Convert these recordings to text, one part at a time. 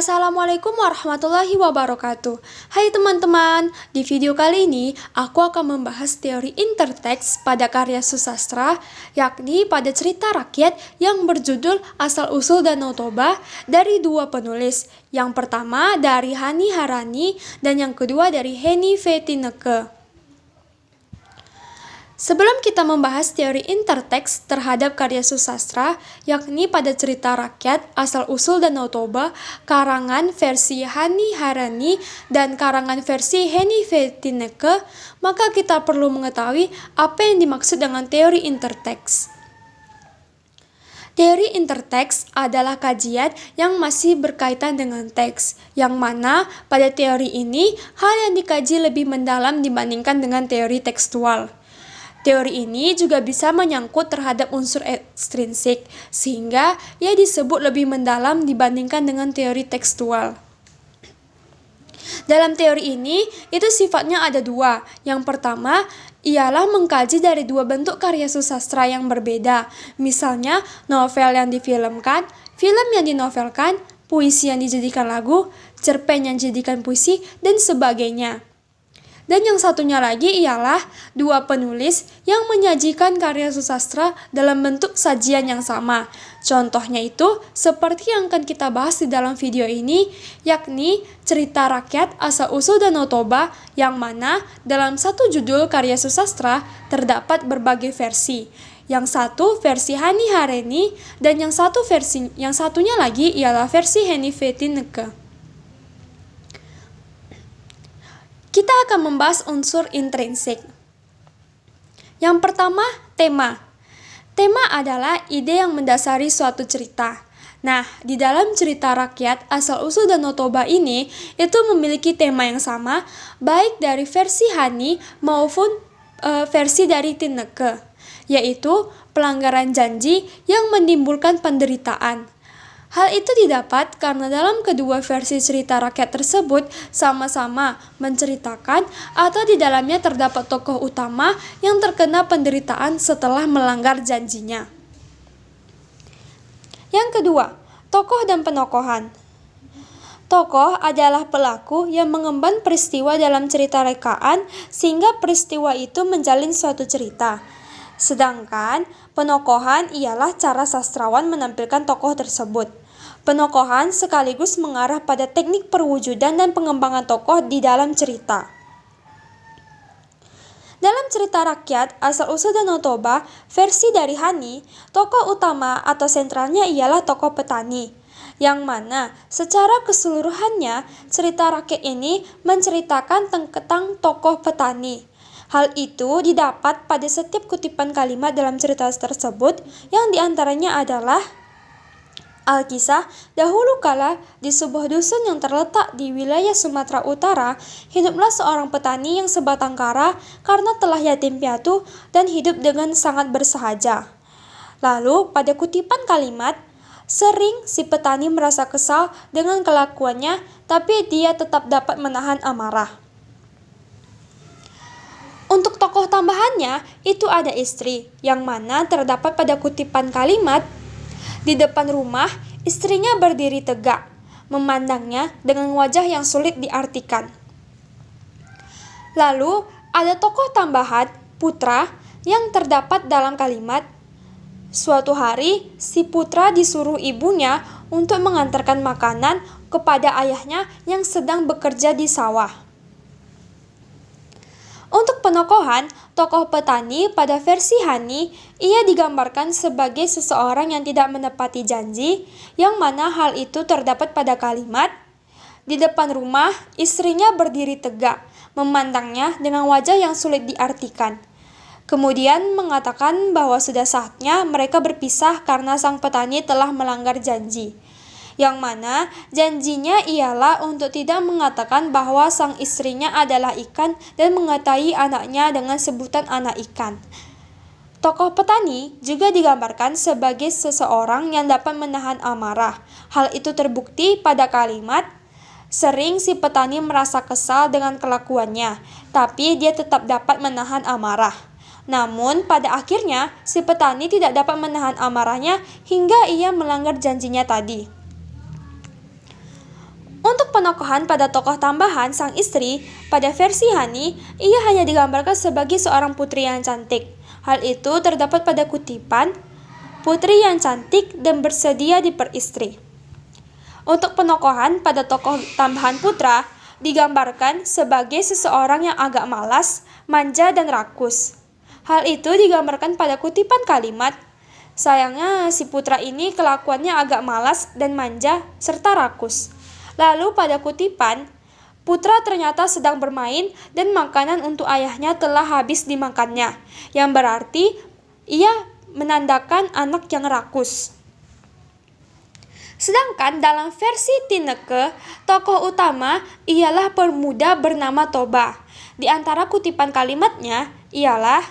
Assalamualaikum warahmatullahi wabarakatuh. Hai teman-teman, di video kali ini aku akan membahas teori interteks pada karya susastra, yakni pada cerita rakyat yang berjudul Asal-Usul Danau Toba dari dua penulis. Yang pertama dari Hani Harani dan yang kedua dari Henny V. Tineke. Sebelum kita membahas teori interteks terhadap karya susastra, yakni pada cerita rakyat Asal-Usul Danau Toba, karangan versi Hani Harani dan karangan versi Henny V. Tineke, maka kita perlu mengetahui apa yang dimaksud dengan teori interteks. Teori interteks adalah kajian yang masih berkaitan dengan teks, yang mana pada teori ini hal yang dikaji lebih mendalam dibandingkan dengan teori tekstual. Teori ini juga bisa menyangkut terhadap unsur ekstrinsik, sehingga ia disebut lebih mendalam dibandingkan dengan teori tekstual. Dalam teori ini, itu sifatnya ada dua. Yang pertama, ialah mengkaji dari dua bentuk karya susastra yang berbeda. Misalnya, novel yang difilmkan, film yang dinovelkan, puisi yang dijadikan lagu, cerpen yang dijadikan puisi, dan sebagainya. Dan yang satunya lagi ialah dua penulis yang menyajikan karya susastra dalam bentuk sajian yang sama. Contohnya itu seperti yang akan kita bahas di dalam video ini, yakni cerita rakyat Asal-Usul Danau Toba, yang mana dalam satu judul karya susastra terdapat berbagai versi. Yang satu versi Hani Harani dan yang satunya lagi ialah versi Henny V. Tineke. Kita akan membahas unsur intrinsik. Yang pertama, tema. Tema adalah ide yang mendasari suatu cerita. Nah, di dalam cerita rakyat Asal-Usul Danau Toba ini, itu memiliki tema yang sama, baik dari versi Hani maupun versi dari Tineke, yaitu pelanggaran janji yang menimbulkan penderitaan. Hal itu didapat karena dalam kedua versi cerita rakyat tersebut sama-sama menceritakan atau di dalamnya terdapat tokoh utama yang terkena penderitaan setelah melanggar janjinya. Yang kedua, tokoh dan penokohan. Tokoh adalah pelaku yang mengemban peristiwa dalam cerita rekaan sehingga peristiwa itu menjalin suatu cerita. Sedangkan penokohan ialah cara sastrawan menampilkan tokoh tersebut. Penokohan sekaligus mengarah pada teknik perwujudan dan pengembangan tokoh di dalam cerita. Dalam cerita rakyat Asal-Usul Danau Toba, versi dari Hani, tokoh utama atau sentralnya ialah tokoh petani, yang mana secara keseluruhannya cerita rakyat ini menceritakan tentang tokoh petani. Hal itu didapat pada setiap kutipan kalimat dalam cerita tersebut, yang diantaranya adalah Alkisah, dahulu kala di sebuah dusun yang terletak di wilayah Sumatera Utara, hiduplah seorang petani yang sebatang kara karena telah yatim piatu dan hidup dengan sangat bersahaja. Lalu pada kutipan kalimat, sering si petani merasa kesal dengan kelakuannya, tapi dia tetap dapat menahan amarah. Untuk tokoh tambahannya, itu ada istri, yang mana terdapat pada kutipan kalimat, di depan rumah, istrinya berdiri tegak, memandangnya dengan wajah yang sulit diartikan. Lalu, ada tokoh tambahan, putra, yang terdapat dalam kalimat, suatu hari, si putra disuruh ibunya untuk mengantarkan makanan kepada ayahnya yang sedang bekerja di sawah. Untuk penokohan, tokoh petani pada versi Hani, ia digambarkan sebagai seseorang yang tidak menepati janji, yang mana hal itu terdapat pada kalimat, di depan rumah, istrinya berdiri tegak, memandangnya dengan wajah yang sulit diartikan. Kemudian mengatakan bahwa sudah saatnya mereka berpisah karena sang petani telah melanggar janji. Yang mana janjinya ialah untuk tidak mengatakan bahwa sang istrinya adalah ikan dan mengatai anaknya dengan sebutan anak ikan. Tokoh petani juga digambarkan sebagai seseorang yang dapat menahan amarah. Hal itu terbukti pada kalimat, sering si petani merasa kesal dengan kelakuannya, tapi dia tetap dapat menahan amarah. Namun pada akhirnya si petani tidak dapat menahan amarahnya hingga ia melanggar janjinya tadi. Untuk penokohan pada tokoh tambahan sang istri, pada versi Hani, ia hanya digambarkan sebagai seorang putri yang cantik. Hal itu terdapat pada kutipan, putri yang cantik dan bersedia diperistri. Untuk penokohan pada tokoh tambahan putra, digambarkan sebagai seseorang yang agak malas, manja, dan rakus. Hal itu digambarkan pada kutipan kalimat, sayangnya si putra ini kelakuannya agak malas dan manja serta rakus. Lalu pada kutipan, putra ternyata sedang bermain dan makanan untuk ayahnya telah habis dimakannya, yang berarti ia menandakan anak yang rakus. Sedangkan dalam versi Tineke, tokoh utama ialah pemuda bernama Toba. Di antara kutipan kalimatnya ialah,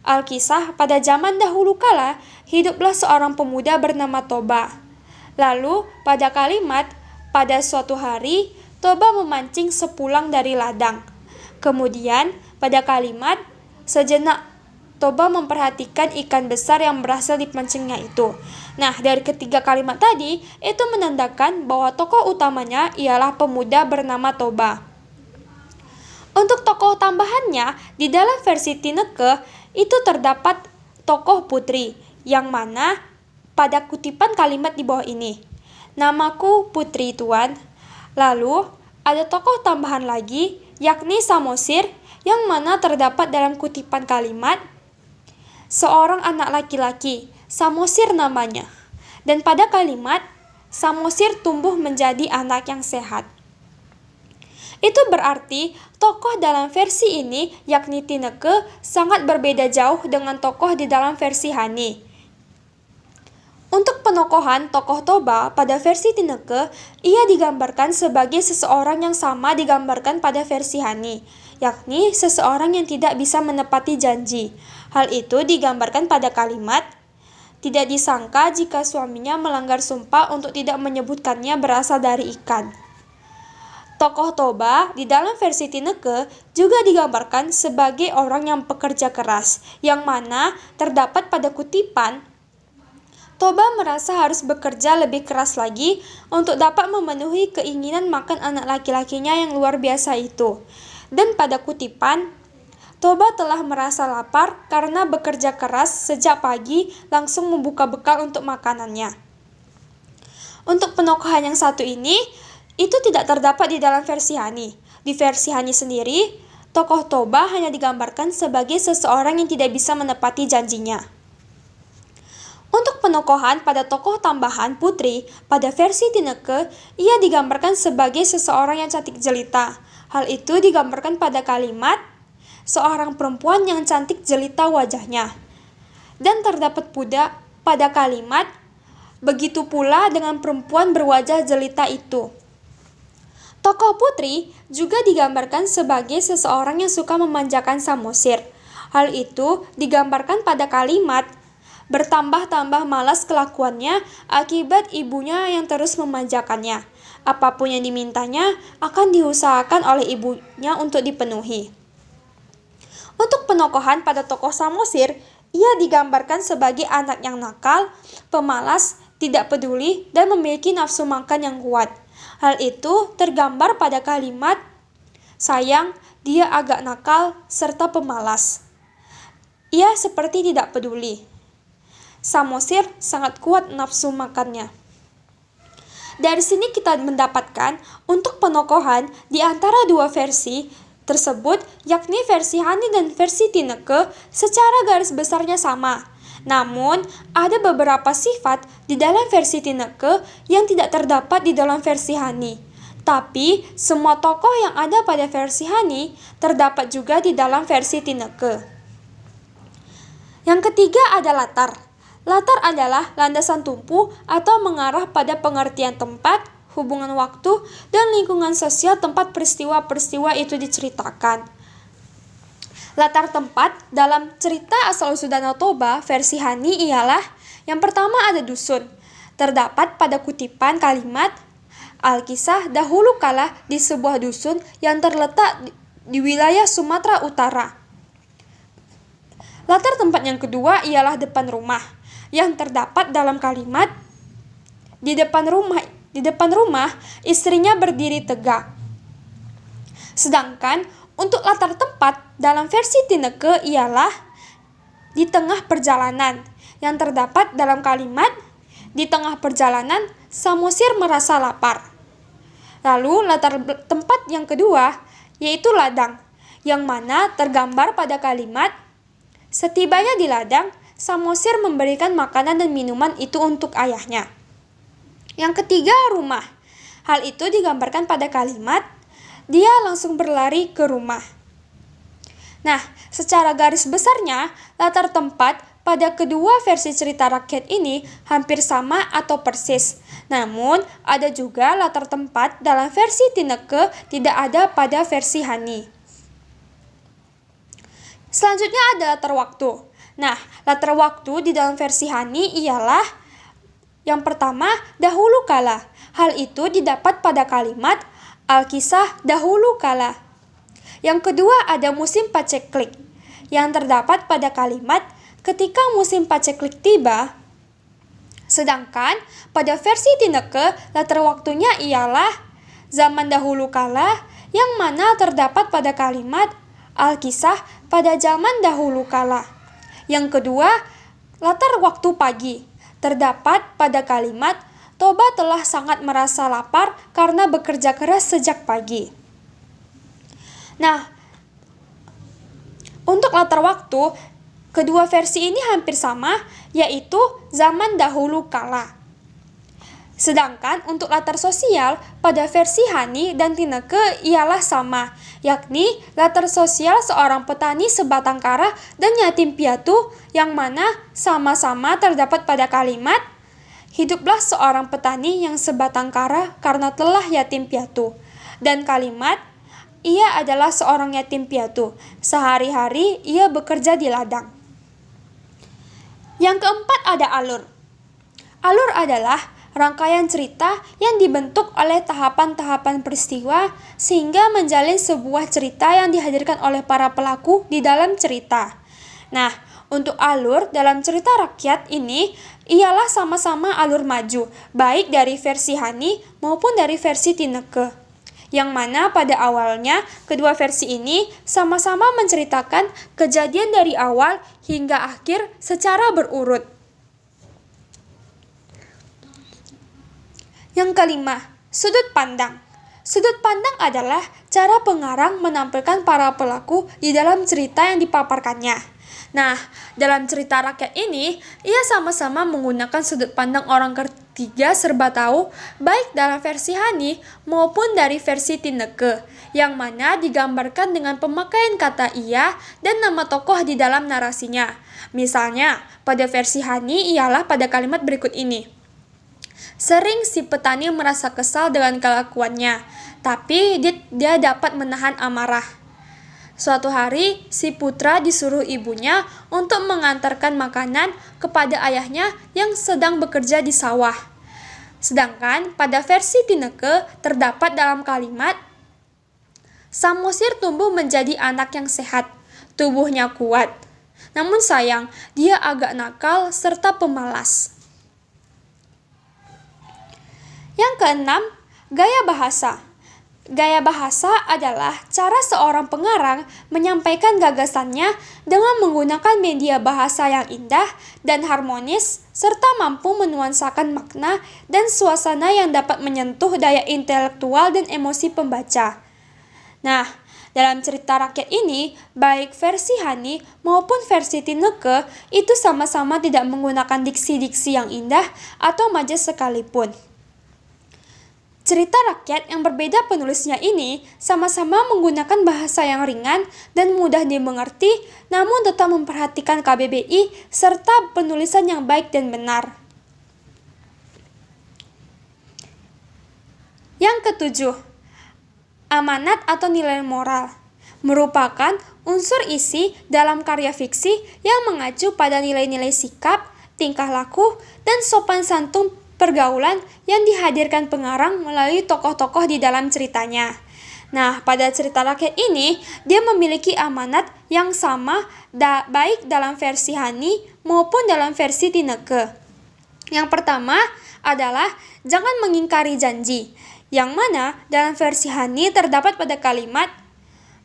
Alkisah, pada zaman dahulu kala, hiduplah seorang pemuda bernama Toba. Lalu pada kalimat, pada suatu hari, Toba memancing sepulang dari ladang. Kemudian, pada kalimat, sejenak Toba memperhatikan ikan besar yang berhasil dipancingnya itu. Nah, dari ketiga kalimat tadi, itu menandakan bahwa tokoh utamanya ialah pemuda bernama Toba. Untuk tokoh tambahannya, di dalam versi Tineke, itu terdapat tokoh putri, yang mana pada kutipan kalimat di bawah ini, namaku Putri Tuan. Lalu, ada tokoh tambahan lagi, yakni Samosir, yang mana terdapat dalam kutipan kalimat, seorang anak laki-laki, Samosir namanya. Dan pada kalimat, Samosir tumbuh menjadi anak yang sehat. Itu berarti tokoh dalam versi ini, yakni Tineke, sangat berbeda jauh dengan tokoh di dalam versi Hani. Untuk penokohan tokoh Toba pada versi Tineke, ia digambarkan sebagai seseorang yang sama digambarkan pada versi Hani, yakni seseorang yang tidak bisa menepati janji. Hal itu digambarkan pada kalimat, tidak disangka jika suaminya melanggar sumpah untuk tidak menyebutkannya berasal dari ikan. Tokoh Toba di dalam versi Tineke juga digambarkan sebagai orang yang pekerja keras, yang mana terdapat pada kutipan, Toba merasa harus bekerja lebih keras lagi untuk dapat memenuhi keinginan makan anak laki-lakinya yang luar biasa itu. Dan pada kutipan, Toba telah merasa lapar karena bekerja keras sejak pagi langsung membuka bekal untuk makanannya. Untuk penokohan yang satu ini, itu tidak terdapat di dalam versi Hani. Di versi Hani sendiri, tokoh Toba hanya digambarkan sebagai seseorang yang tidak bisa menepati janjinya. Untuk penokohan pada tokoh tambahan putri, pada versi Tineke, ia digambarkan sebagai seseorang yang cantik jelita. Hal itu digambarkan pada kalimat, seorang perempuan yang cantik jelita wajahnya. Dan terdapat pula pada kalimat, begitu pula dengan perempuan berwajah jelita itu. Tokoh putri juga digambarkan sebagai seseorang yang suka memanjakan Samosir. Hal itu digambarkan pada kalimat, bertambah-tambah malas kelakuannya akibat ibunya yang terus memanjakannya. Apapun yang dimintanya akan diusahakan oleh ibunya untuk dipenuhi. Untuk penokohan pada tokoh Samosir, ia digambarkan sebagai anak yang nakal, pemalas, tidak peduli, dan memiliki nafsu makan yang kuat. Hal itu tergambar pada kalimat, sayang, dia agak nakal serta pemalas. Ia seperti tidak peduli. Samosir sangat kuat nafsu makannya. Dari sini kita mendapatkan untuk penokohan di antara dua versi tersebut, yakni versi Hani dan versi Tineke, secara garis besarnya sama. Namun, ada beberapa sifat di dalam versi Tineke yang tidak terdapat di dalam versi Hani. Tapi, semua tokoh yang ada pada versi Hani terdapat juga di dalam versi Tineke. Yang ketiga ada latar. Latar adalah landasan tumpu atau mengarah pada pengertian tempat, hubungan waktu, dan lingkungan sosial tempat peristiwa-peristiwa itu diceritakan. Latar tempat dalam cerita asal-usul Danau Toba versi Hani ialah, yang pertama ada dusun. Terdapat pada kutipan kalimat, Alkisah dahulu kala di sebuah dusun yang terletak di wilayah Sumatera Utara. Latar tempat yang kedua ialah depan rumah, yang terdapat dalam kalimat, di depan rumah Di depan rumah, istrinya berdiri tegak. Sedangkan untuk latar tempat dalam versi Tineke ialah di tengah perjalanan, yang terdapat dalam kalimat, di tengah perjalanan Samosir merasa lapar. Lalu latar tempat yang kedua yaitu ladang, yang mana tergambar pada kalimat, setibanya di ladang, Samosir memberikan makanan dan minuman itu untuk ayahnya. Yang ketiga, rumah. Hal itu digambarkan pada kalimat, dia langsung berlari ke rumah. Nah, secara garis besarnya, latar tempat pada kedua versi cerita rakyat ini hampir sama atau persis. Namun, ada juga latar tempat dalam versi Tineke tidak ada pada versi Hani. Selanjutnya ada latar waktu. Nah, latar waktu di dalam versi Hani ialah yang pertama, dahulu kala. Hal itu didapat pada kalimat Alkisah dahulu kala. Yang kedua ada musim paceklik, yang terdapat pada kalimat ketika musim paceklik tiba. Sedangkan pada versi Tineke, latar waktunya ialah zaman dahulu kala, yang mana terdapat pada kalimat Alkisah pada zaman dahulu kala. Yang kedua, latar waktu pagi, terdapat pada kalimat Toba telah sangat merasa lapar karena bekerja keras sejak pagi. Nah, untuk latar waktu, kedua versi ini hampir sama, yaitu zaman dahulu kala. Sedangkan untuk latar sosial, pada versi Hani dan Tineke ialah sama, yakni latar sosial seorang petani sebatang kara dan yatim piatu, yang mana sama-sama terdapat pada kalimat, hiduplah seorang petani yang sebatang kara karena telah yatim piatu. Dan kalimat, ia adalah seorang yatim piatu, sehari-hari ia bekerja di ladang. Yang keempat ada alur. Alur adalah rangkaian cerita yang dibentuk oleh tahapan-tahapan peristiwa sehingga menjalin sebuah cerita yang dihadirkan oleh para pelaku di dalam cerita. Nah, untuk alur dalam cerita rakyat ini ialah sama-sama alur maju, baik dari versi Hani maupun dari versi Tineke. Yang mana pada awalnya kedua versi ini sama-sama menceritakan kejadian dari awal hingga akhir secara berurut. Yang kelima, sudut pandang. Sudut pandang adalah cara pengarang menampilkan para pelaku di dalam cerita yang dipaparkannya. Nah, dalam cerita rakyat ini, ia sama-sama menggunakan sudut pandang orang ketiga serba tahu, baik dalam versi Hani maupun dari versi Tineke, yang mana digambarkan dengan pemakaian kata ia dan nama tokoh di dalam narasinya. Misalnya, pada versi Hani ialah pada kalimat berikut ini. Sering si petani merasa kesal dengan kelakuannya, tapi dia dapat menahan amarah. Suatu hari, si putra disuruh ibunya untuk mengantarkan makanan kepada ayahnya yang sedang bekerja di sawah. Sedangkan pada versi Tineke terdapat dalam kalimat, Samosir tumbuh menjadi anak yang sehat, tubuhnya kuat. Namun sayang, dia agak nakal serta pemalas. Yang keenam, gaya bahasa. Gaya bahasa adalah cara seorang pengarang menyampaikan gagasannya dengan menggunakan media bahasa yang indah dan harmonis, serta mampu menuansakan makna dan suasana yang dapat menyentuh daya intelektual dan emosi pembaca. Nah, dalam cerita rakyat ini, baik versi Hani maupun versi Tineke itu sama-sama tidak menggunakan diksi-diksi yang indah atau majas sekalipun. Cerita rakyat yang berbeda penulisnya ini sama-sama menggunakan bahasa yang ringan dan mudah dimengerti, namun tetap memperhatikan KBBI serta penulisan yang baik dan benar. Yang ketujuh, amanat atau nilai moral merupakan unsur isi dalam karya fiksi yang mengacu pada nilai-nilai sikap, tingkah laku, dan sopan santun pergaulan yang dihadirkan pengarang melalui tokoh-tokoh di dalam ceritanya. Nah, pada cerita rakyat ini, dia memiliki amanat yang sama baik dalam versi Hani maupun dalam versi Tineke. Yang pertama adalah jangan mengingkari janji, yang mana dalam versi Hani terdapat pada kalimat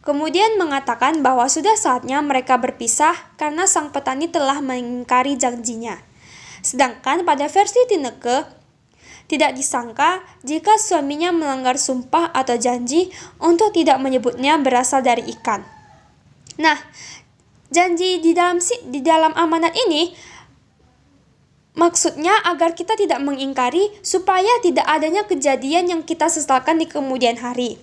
kemudian mengatakan bahwa sudah saatnya mereka berpisah karena sang petani telah mengingkari janjinya. Sedangkan pada versi Tineke, tidak disangka jika suaminya melanggar sumpah atau janji untuk tidak menyebutnya berasal dari ikan. Nah, janji di dalam amanat ini maksudnya agar kita tidak mengingkari supaya tidak adanya kejadian yang kita sesalkan di kemudian hari.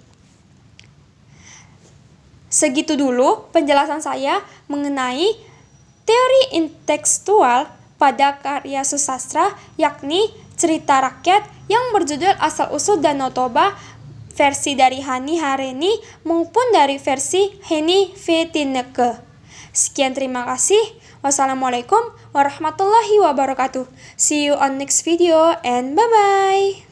Segitu dulu penjelasan saya mengenai teori intekstual pada karya sastra, yakni cerita rakyat yang berjudul Asal-usul Danau Toba versi dari Hani Hareni maupun dari versi Henny V. Tineke. Sekian, terima kasih. Wassalamualaikum warahmatullahi wabarakatuh. See you on next video and bye-bye.